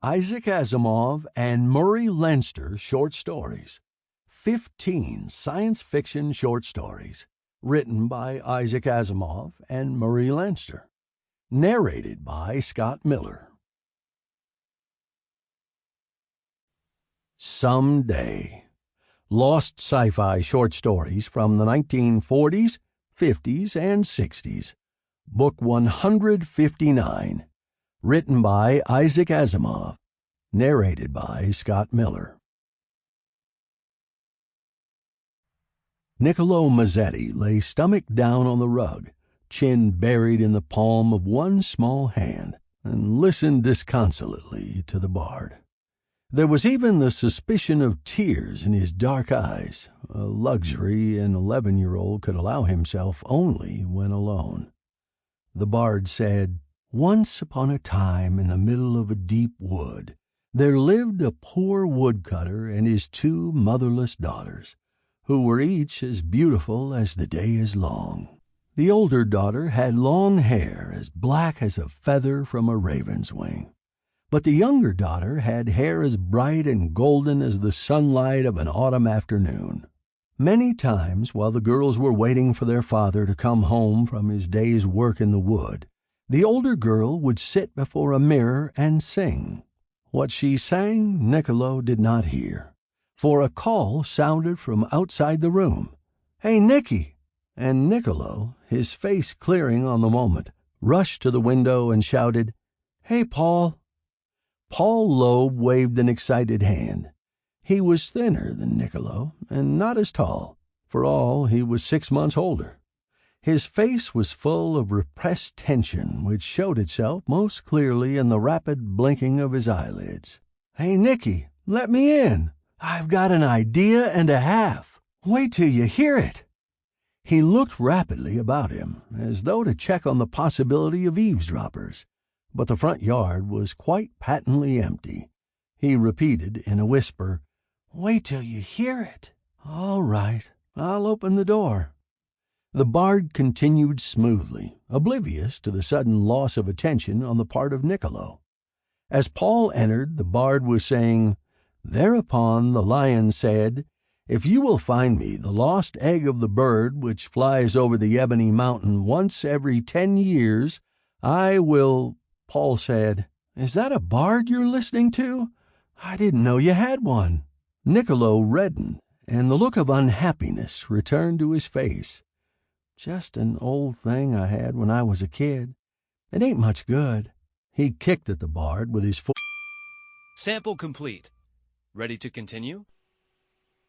Isaac Asimov and Murray Leinster short stories. 15 science fiction short stories, written by Isaac Asimov and Murray Leinster. Narrated by Scott Miller. Someday. Lost sci-fi short stories from the 1940s, 50s, and 60s. Book 159. Written by Isaac Asimov. Narrated by Scott Miller. Niccolo Mazzetti lay stomach down on the rug, chin buried in the palm of one small hand, and listened disconsolately to the bard. There was even the suspicion of tears in his dark eyes, a luxury an 11-year-old could allow himself only when alone. The bard said, "Once upon a time in the middle of a deep wood, there lived a poor woodcutter and his 2 motherless daughters, who were each as beautiful as the day is long. The older daughter had long hair as black as a feather from a raven's wing, but the younger daughter had hair as bright and golden as the sunlight of an autumn afternoon. Many times, while the girls were waiting for their father to come home from his day's work in the wood, the older girl would sit before a mirror and sing. What she sang, Niccolo did not hear, for a call sounded from outside the room. 'Hey, Nicky!' And Niccolo, his face clearing on the moment, rushed to the window and shouted, 'Hey, Paul!' Paul Loeb waved an excited hand. He was thinner than Niccolo, and not as tall. For all, he was 6 months older. His face was full of repressed tension, which showed itself most clearly in the rapid blinking of his eyelids. 'Hey, Nicky, let me in. I've got an idea and a half. Wait till you hear it.' He looked rapidly about him, as though to check on the possibility of eavesdroppers, but the front yard was quite patently empty. He repeated in a whisper, 'Wait till you hear it.' 'All right, I'll open the door.' The bard continued smoothly, oblivious to the sudden loss of attention on the part of Niccolo. As Paul entered, the bard was saying, 'Thereupon the lion said, "If you will find me the lost egg of the bird which flies over the ebony mountain once every 10 years, I will—" Paul said, "Is that a bard you're listening to? I didn't know you had one." Niccolo reddened, and the look of unhappiness returned to his face. "Just an old thing I had when I was a kid. It ain't much good." He kicked at the bard with his foot. Sample complete. Ready to continue?